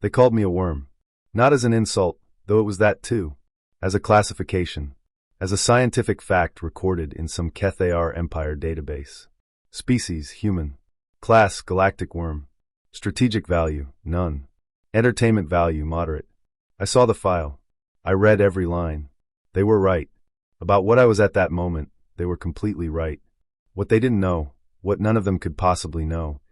They called me a worm. Not as an insult, though it was that too. As a classification. As a scientific fact recorded in some Keth'ar Empire database. Species, human. Class, galactic worm. Strategic value, none. Entertainment value, moderate. I saw the file. I read every line. They were right. About what I was at that moment, they were completely right. What they didn't know, what none of them could possibly know,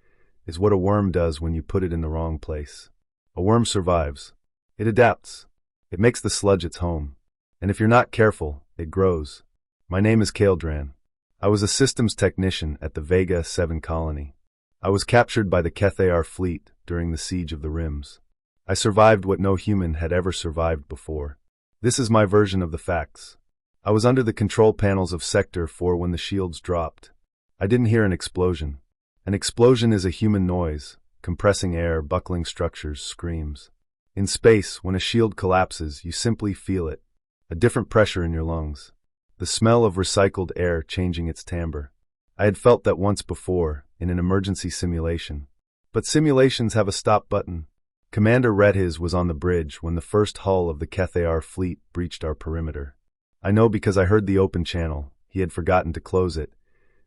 is what a worm does when you put it in the wrong place. A worm survives. It adapts. It makes the sludge its home. And if you're not careful, it grows. My name is Kael Dran. I was a systems technician at the Vega 7 colony. I was captured by the Keth'ar fleet during the Siege of the Rims. I survived what no human had ever survived before. This is my version of the facts. I was under the control panels of Sector 4 when the shields dropped. I didn't hear an explosion. An explosion is a human noise, compressing air, buckling structures, screams. In space, when a shield collapses, you simply feel it. A different pressure in your lungs. The smell of recycled air changing its timbre. I had felt that once before, in an emergency simulation. But simulations have a stop button. Commander Redhis was on the bridge when the first hull of the Keth'ar fleet breached our perimeter. I know because I heard the open channel. He had forgotten to close it.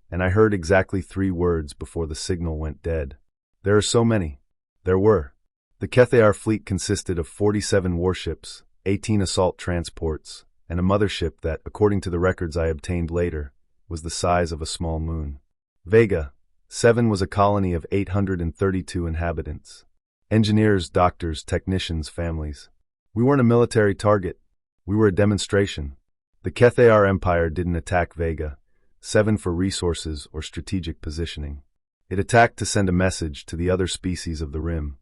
And I heard exactly 3 words before the signal went dead. There are so many. There were. The Keth'ar fleet consisted of 47 warships, 18 assault transports, and a mothership that, according to the records I obtained later, was the size of a small moon. Vega 7 was a colony of 832 inhabitants. Engineers, doctors, technicians, families. We weren't a military target. We were a demonstration. The Keth'ar Empire didn't attack Vega 7 for resources or strategic positioning. It attacked to send a message to the other species of the Rim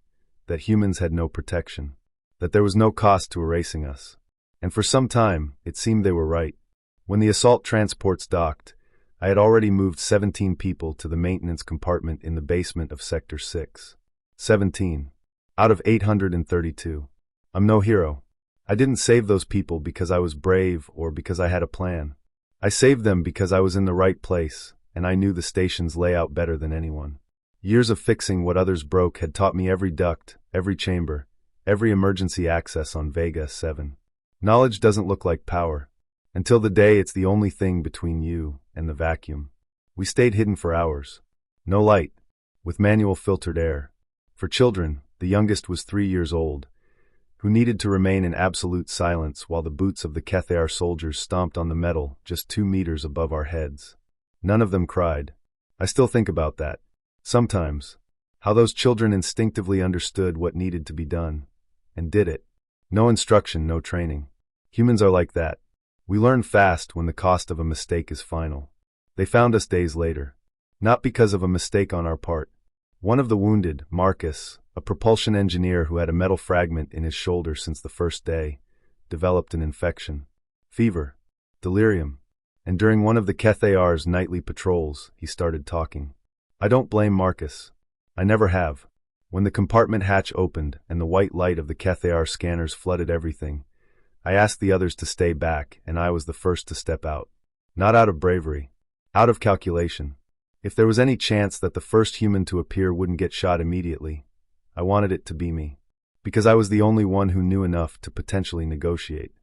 that humans had no protection, that there was no cost to erasing us. And for some time, it seemed they were right. When the assault transports docked, I had already moved 17 people to the maintenance compartment in the basement of Sector 6. 17. Out of 832. I'm no hero. I didn't save those people because I was brave or because I had a plan. I saved them because I was in the right place, and I knew the station's layout better than anyone. Years of fixing what others broke had taught me every duct, every chamber, every emergency access on Vega 7. Knowledge doesn't look like power. Until the day it's the only thing between you and the vacuum. We stayed hidden for hours. No light. With manual filtered air. For children, the youngest was 3 years old, who needed to remain in absolute silence while the boots of the Keth'ar soldiers stomped on the metal just 2 meters above our heads. None of them cried. I still think about that. Sometimes. How those children instinctively understood what needed to be done. And did it. No instruction, no training. Humans are like that. We learn fast when the cost of a mistake is final. They found us days later. Not because of a mistake on our part. One of the wounded, Marcus, a propulsion engineer who had a metal fragment in his shoulder since the first day, developed an infection. Fever. Delirium. And during one of the Keth'ar's nightly patrols, he started talking. I don't blame Marcus. I never have. When the compartment hatch opened and the white light of the Keth'ar scanners flooded everything, I asked the others to stay back, and I was the first to step out. Not out of bravery. Out of calculation. If there was any chance that the first human to appear wouldn't get shot immediately, I wanted it to be me. Because I was the only one who knew enough to potentially negotiate.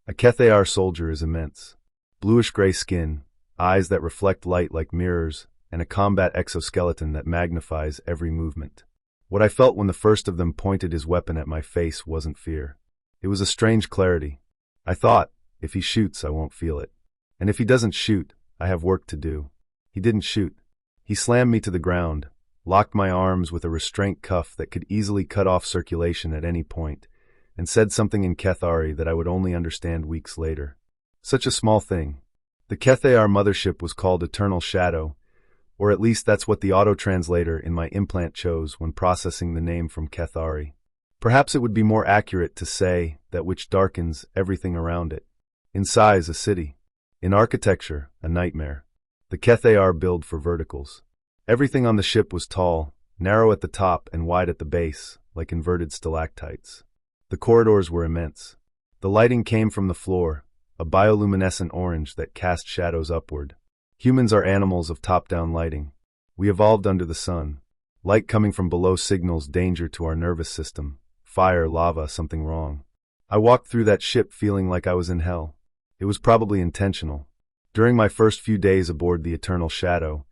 A Keth'ar soldier is immense. Bluish-gray skin, eyes that reflect light like mirrors, and a combat exoskeleton that magnifies every movement. What I felt when the first of them pointed his weapon at my face wasn't fear. It was a strange clarity. I thought, if he shoots, I won't feel it. And if he doesn't shoot, I have work to do. He didn't shoot. He slammed me to the ground, locked my arms with a restraint cuff that could easily cut off circulation at any point, and said something in Keth'ari that I would only understand weeks later. Such a small thing. The Keth'ar mothership was called Eternal Shadow, or at least that's what the auto-translator in my implant chose when processing the name from Keth'ari. Perhaps it would be more accurate to say that which darkens everything around it. In size, a city. In architecture, a nightmare. The Keth'ar build for verticals. Everything on the ship was tall, narrow at the top and wide at the base, like inverted stalactites. The corridors were immense. The lighting came from the floor, a bioluminescent orange that cast shadows upward. Humans are animals of top-down lighting. We evolved under the sun. Light coming from below signals danger to our nervous system, fire, lava, something wrong. I walked through that ship feeling like I was in hell. It was probably intentional. During my first few days aboard the Eternal Shadow,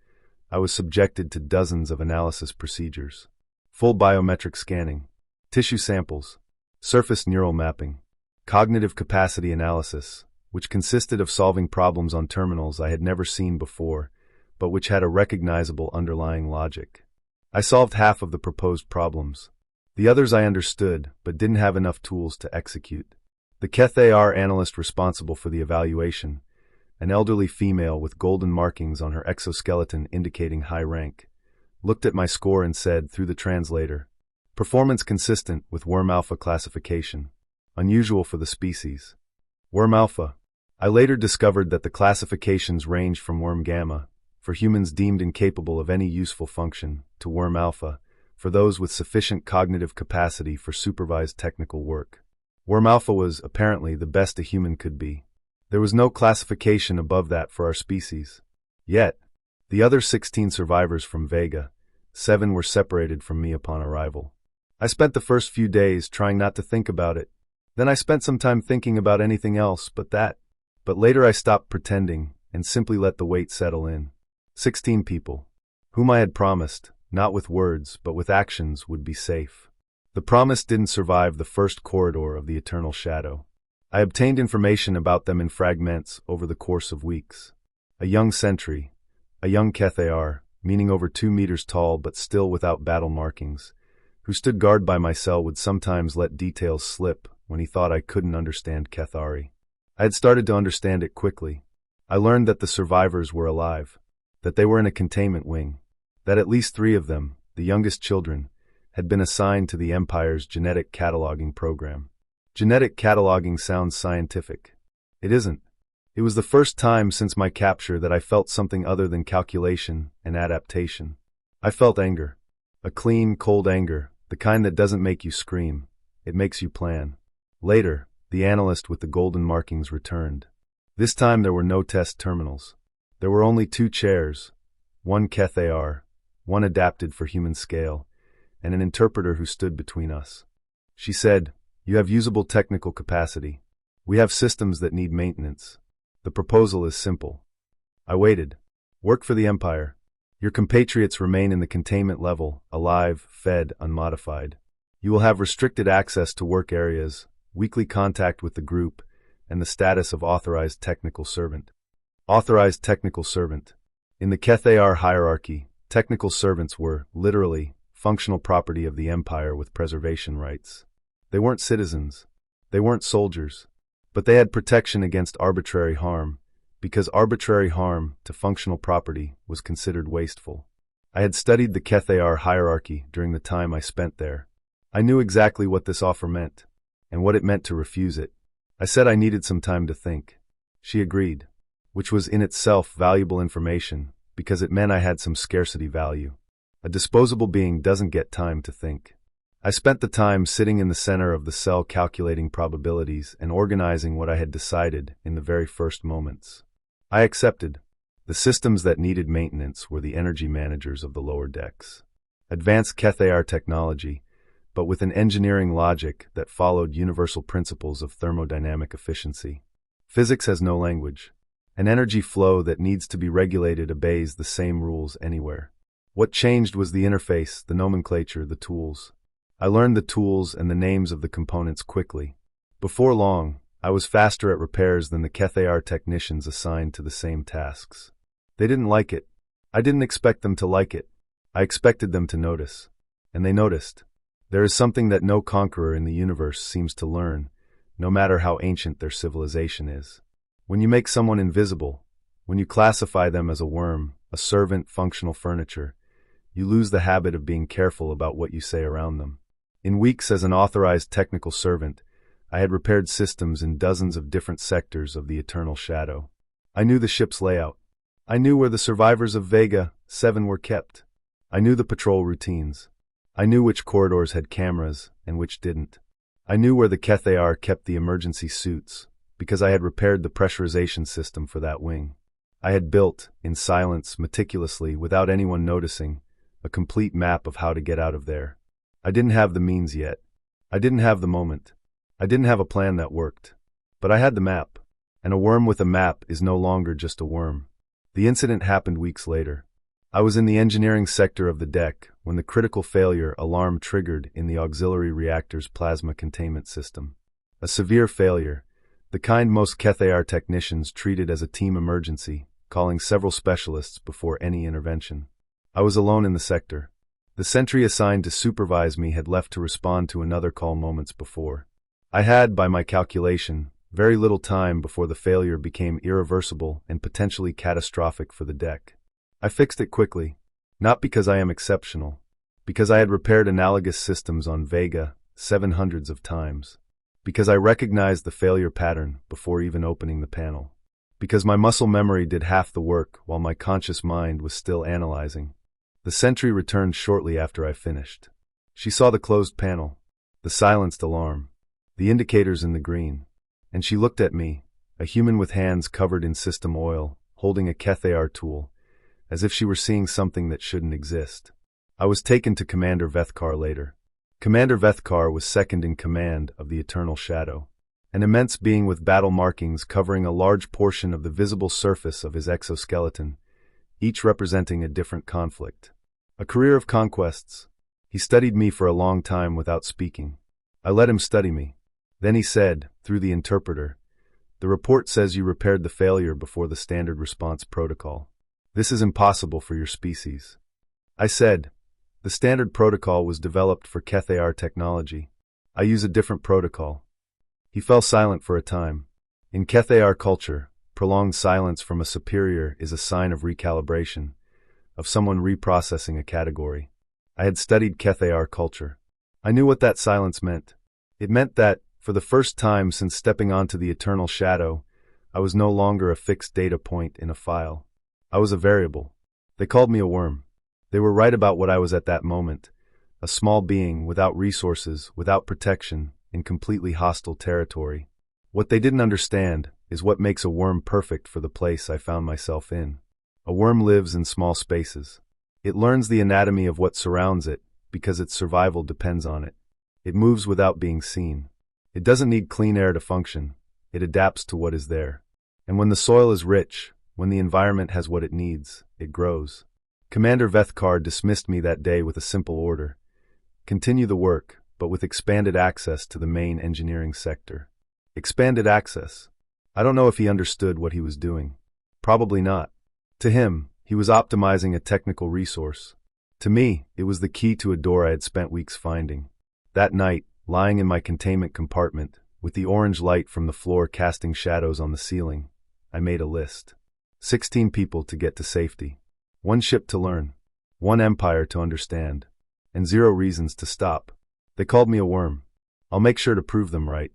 I was subjected to dozens of analysis procedures. Full biometric scanning, tissue samples, surface neural mapping, cognitive capacity analysis, which consisted of solving problems on terminals I had never seen before, but which had a recognizable underlying logic. I solved half of the proposed problems. The others I understood, but didn't have enough tools to execute. The Keth'ar analyst responsible for the evaluation, an elderly female with golden markings on her exoskeleton indicating high rank, looked at my score and said, through the translator, "Performance consistent with Worm Alpha classification. Unusual for the species." Worm Alpha. I later discovered that the classifications ranged from Worm Gamma, for humans deemed incapable of any useful function, to Worm Alpha, for those with sufficient cognitive capacity for supervised technical work. Worm Alpha was, apparently, the best a human could be. There was no classification above that for our species. Yet, the other 16 survivors from Vega, 7 were separated from me upon arrival. I spent the first few days trying not to think about it. Then I spent some time thinking about anything else but that. But later I stopped pretending and simply let the weight settle in. 16 people, whom I had promised, not with words but with actions, would be safe. The promise didn't survive the first corridor of the Eternal Shadow. I obtained information about them in fragments over the course of weeks. A young sentry, a young Keth'ar, meaning over 2 meters tall but still without battle markings, who stood guard by my cell, would sometimes let details slip when he thought I couldn't understand Keth'ari. I had started to understand it quickly. I learned that the survivors were alive, that they were in a containment wing, that at least 3 of them, the youngest children, had been assigned to the Empire's genetic cataloging program. Genetic cataloging sounds scientific. It isn't. It was the first time since my capture that I felt something other than calculation and adaptation. I felt anger. A clean, cold anger, the kind that doesn't make you scream. It makes you plan. Later, the analyst with the golden markings returned. This time there were no test terminals. There were only 2 chairs, one Keth'ar, one adapted for human scale, and an interpreter who stood between us. She said, "You have usable technical capacity. We have systems that need maintenance. The proposal is simple." I waited. "Work for the Empire. Your compatriots remain in the containment level, alive, fed, unmodified. You will have restricted access to work areas, weekly contact with the group, and the status of authorized technical servant." Authorized technical servant. In the Keth'ar hierarchy, technical servants were, literally, functional property of the Empire with preservation rights. They weren't citizens. They weren't soldiers. But they had protection against arbitrary harm, because arbitrary harm to functional property was considered wasteful. I had studied the Keth'ar hierarchy during the time I spent there. I knew exactly what this offer meant, and what it meant to refuse it. I said I needed some time to think. She agreed, which was in itself valuable information, because it meant I had some scarcity value. A disposable being doesn't get time to think. I spent the time sitting in the center of the cell calculating probabilities and organizing what I had decided in the very first moments. I accepted. The systems that needed maintenance were the energy managers of the lower decks. Advanced Keth'ar technology, but with an engineering logic that followed universal principles of thermodynamic efficiency. Physics has no language. An energy flow that needs to be regulated obeys the same rules anywhere. What changed was the interface, the nomenclature, the tools. I learned the tools and the names of the components quickly. Before long, I was faster at repairs than the Keth'ar technicians assigned to the same tasks. They didn't like it. I didn't expect them to like it. I expected them to notice. And they noticed. There is something that no conqueror in the universe seems to learn, no matter how ancient their civilization is. When you make someone invisible, when you classify them as a worm, a servant, functional furniture, you lose the habit of being careful about what you say around them. In weeks as an authorized technical servant, I had repaired systems in dozens of different sectors of the Eternal Shadow. I knew the ship's layout. I knew where the survivors of Vega 7 were kept. I knew the patrol routines. I knew which corridors had cameras and which didn't. I knew where the Keth'ar kept the emergency suits, because I had repaired the pressurization system for that wing. I had built, in silence, meticulously, without anyone noticing, a complete map of how to get out of there. I didn't have the means yet. I didn't have the moment. I didn't have a plan that worked. But I had the map. And a worm with a map is no longer just a worm. The incident happened weeks later. I was in the engineering sector of the deck when the critical failure alarm triggered in the auxiliary reactor's plasma containment system. A severe failure, the kind most Keth'ar technicians treated as a team emergency, calling several specialists before any intervention. I was alone in the sector. The sentry assigned to supervise me had left to respond to another call moments before. I had, by my calculation, very little time before the failure became irreversible and potentially catastrophic for the deck. I fixed it quickly, not because I am exceptional, because I had repaired analogous systems on Vega 700s of times, because I recognized the failure pattern before even opening the panel, because my muscle memory did half the work while my conscious mind was still analyzing. The sentry returned shortly after I finished. She saw the closed panel, the silenced alarm, the indicators in the green, and she looked at me, a human with hands covered in system oil, holding a Keth'ar tool, as if she were seeing something that shouldn't exist. I was taken to Commander Keth'ar later. Commander Keth'ar was second in command of the Eternal Shadow, an immense being with battle markings covering a large portion of the visible surface of his exoskeleton, each representing a different conflict. A career of conquests. He studied me for a long time without speaking. I let him study me. Then he said, through the interpreter, "The report says you repaired the failure before the standard response protocol. This is impossible for your species." I said, "The standard protocol was developed for Keth'ar technology. I use a different protocol." He fell silent for a time. In Keth'ar culture, prolonged silence from a superior is a sign of recalibration, of someone reprocessing a category. I had studied Keth'ar culture. I knew what that silence meant. It meant that, for the first time since stepping onto the Eternal Shadow, I was no longer a fixed data point in a file. I was a variable. They called me a worm. They were right about what I was at that moment, a small being without resources, without protection, in completely hostile territory. What they didn't understand is what makes a worm perfect for the place I found myself in. A worm lives in small spaces. It learns the anatomy of what surrounds it because its survival depends on it. It moves without being seen. It doesn't need clean air to function. It adapts to what is there. And when the soil is rich, when the environment has what it needs, it grows. Commander Keth'ar dismissed me that day with a simple order. Continue the work, but with expanded access to the main engineering sector. Expanded access. I don't know if he understood what he was doing. Probably not. To him, he was optimizing a technical resource. To me, it was the key to a door I had spent weeks finding. That night, lying in my containment compartment, with the orange light from the floor casting shadows on the ceiling, I made a list. 16 people to get to safety. 1 ship to learn. 1 empire to understand. And 0 reasons to stop. They called me a worm. I'll make sure to prove them right.